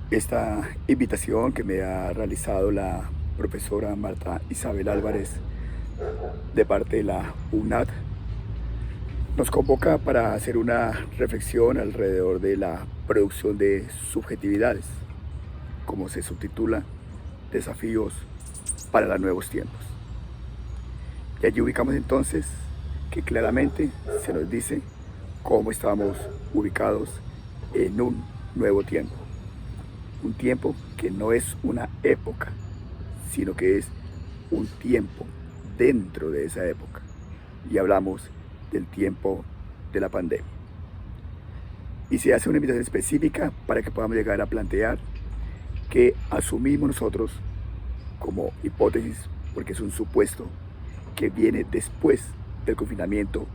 Esta invitación que me ha realizado la profesora Marta Isabel Álvarez de parte de la UNAD nos convoca para hacer una reflexión alrededor de la producción de subjetividades, como se subtitula, desafíos para los nuevos tiempos. Y allí ubicamos entonces que claramente se nos dice cómo estamos ubicados en un nuevo tiempo. Un tiempo que no es una época, sino que es un tiempo dentro de esa época. Y hablamos del tiempo de la pandemia. Y se hace una invitación específica para que podamos llegar a plantear que asumimos nosotros como hipótesis, porque es un supuesto que viene después del confinamiento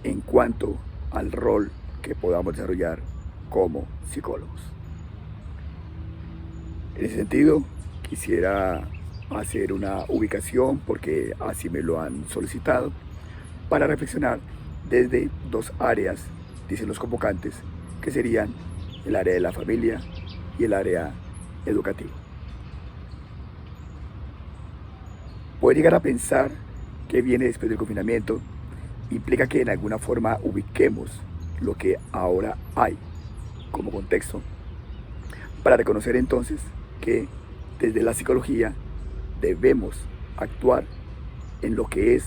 en cuanto al rol que podamos desarrollar como psicólogos. En ese sentido, quisiera hacer una ubicación, porque así me lo han solicitado, para reflexionar desde dos áreas, dicen los convocantes, que serían el área de la familia y el área educativa. Poder llegar a pensar que viene después del confinamiento implica que en alguna forma ubiquemos lo que ahora hay como contexto, para reconocer entonces que desde la psicología debemos actuar en lo que es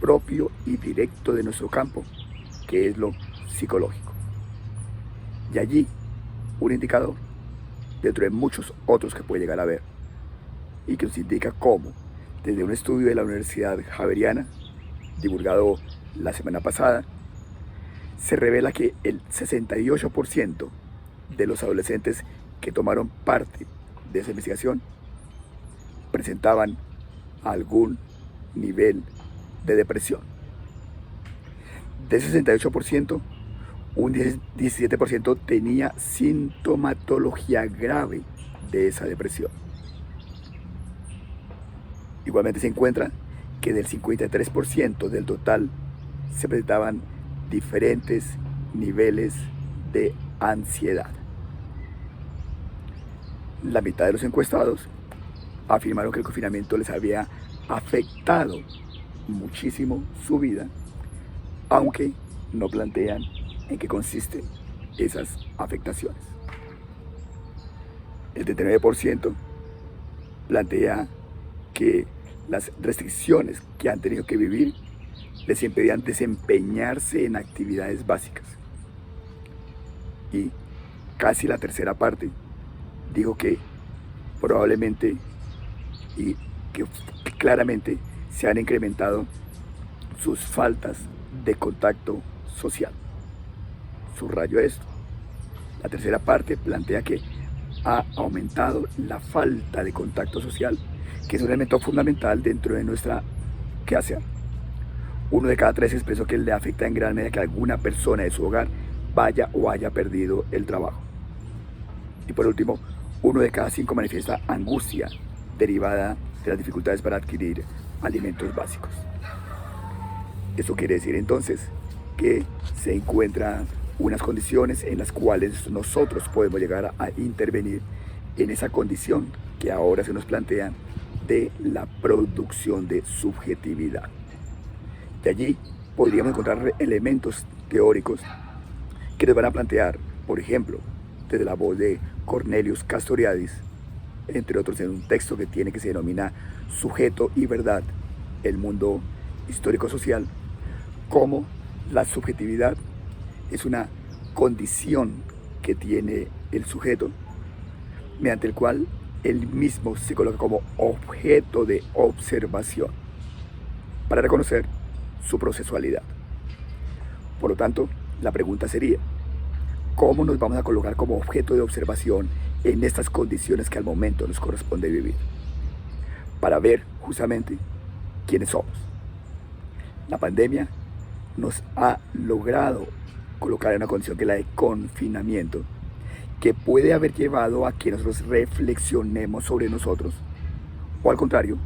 propio y directo de nuestro campo, que es lo psicológico. Y allí un indicador, dentro de muchos otros que puede llegar a haber, y que nos indica cómo, desde un estudio de la Universidad Javeriana, divulgado la semana pasada, se revela que el 68% de los adolescentes que tomaron parte de esa investigación presentaban algún nivel de depresión. De ese 68%, un 17% tenía sintomatología grave de esa depresión. Igualmente se encuentra que del 53% del total se presentaban diferentes niveles de ansiedad. La mitad de los encuestados afirmaron que el confinamiento les había afectado muchísimo su vida, aunque no plantean en qué consisten esas afectaciones. El 39% plantea que las restricciones que han tenido que vivir les impedían desempeñarse en actividades básicas. Y casi la tercera parte dijo que probablemente y que claramente se han incrementado sus faltas de contacto social. Subrayo esto. La tercera parte plantea que ha aumentado la falta de contacto social, que es un elemento fundamental dentro de nuestra quehacer. 1 de cada 3 expresó que le afecta en gran medida que alguna persona de su hogar vaya o haya perdido el trabajo. Y por último, 1 de cada 5 manifiesta angustia derivada de las dificultades para adquirir alimentos básicos. Eso quiere decir entonces que se encuentran unas condiciones en las cuales nosotros podemos llegar a intervenir en esa condición que ahora se nos plantea de la producción de subjetividad. De allí podríamos encontrar elementos teóricos que nos van a plantear, por ejemplo, desde la voz de Cornelius Castoriadis, entre otros, en un texto que se denomina Sujeto y Verdad, el mundo histórico-social, cómo la subjetividad es una condición que tiene el sujeto, mediante el cual él mismo se coloca como objeto de observación para reconocer su procesualidad. Por lo tanto, la pregunta sería, ¿cómo nos vamos a colocar como objeto de observación en estas condiciones que al momento nos corresponde vivir? Para ver justamente quiénes somos. La pandemia nos ha logrado colocar en una condición que es la de confinamiento, que puede haber llevado a que nosotros reflexionemos sobre nosotros, o al contrario,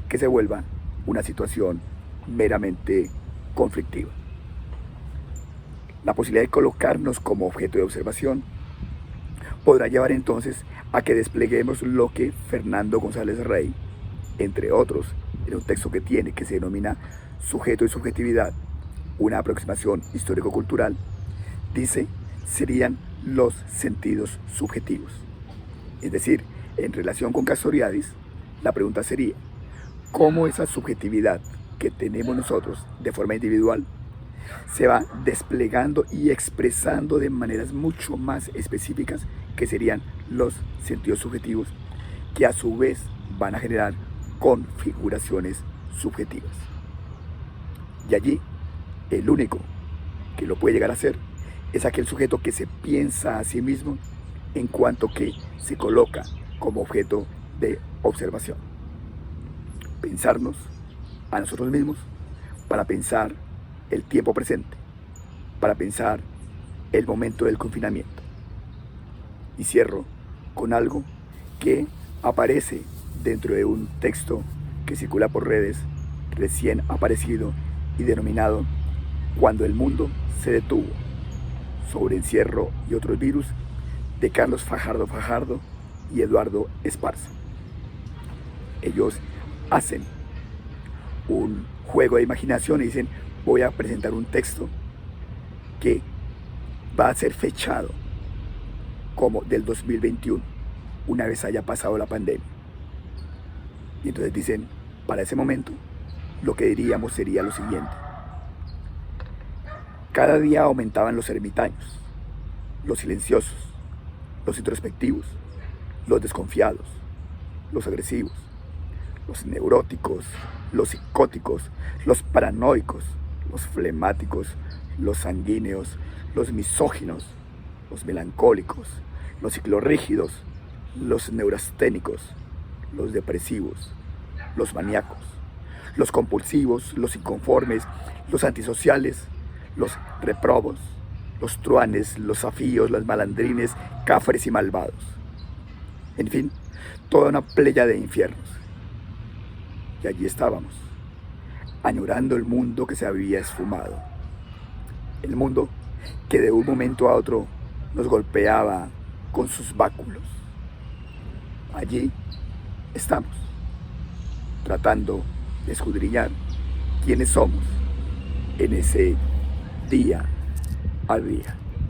que se vuelva una situación meramente conflictiva. La posibilidad de colocarnos como objeto de observación podrá llevar entonces a que despleguemos lo que Fernando González Rey, entre otros, en un texto que tiene, que se denomina Sujeto y Subjetividad, una aproximación histórico-cultural, dice, serían los sentidos subjetivos. Es decir, en relación con Castoriadis, la pregunta sería, ¿cómo esa subjetividad que tenemos nosotros de forma individual se va desplegando y expresando de maneras mucho más específicas, que serían los sentidos subjetivos, que a su vez van a generar configuraciones subjetivas? Y allí, el único que lo puede llegar a hacer es aquel sujeto que se piensa a sí mismo en cuanto que se coloca como objeto de observación. Pensarnos a nosotros mismos para pensar el tiempo presente, para pensar el momento del confinamiento. Y cierro con algo que aparece dentro de un texto que circula por redes, recién aparecido y denominado Cuando el mundo se detuvo, sobre encierro y otros virus, de Carlos Fajardo y Eduardo Esparza. Ellos hacen un juego de imaginación y dicen, voy a presentar un texto que va a ser fechado como del 2021, una vez haya pasado la pandemia. Y entonces dicen, para ese momento, lo que diríamos sería lo siguiente. Cada día aumentaban los ermitaños, los silenciosos, los introspectivos, los desconfiados, los agresivos, los neuróticos, los psicóticos, los paranoicos, los flemáticos, los sanguíneos, los misóginos, los melancólicos, los ciclorrígidos, los neurasténicos, los depresivos, los maníacos, los compulsivos, los inconformes, los antisociales, los reprobos, los truanes, los afíos, los malandrines, cáfares y malvados. En fin, toda una playa de infiernos. Y allí estábamos, añorando el mundo que se había esfumado. El mundo que de un momento a otro nos golpeaba con sus báculos. Allí estamos, tratando de escudriñar quiénes somos en ese día a día.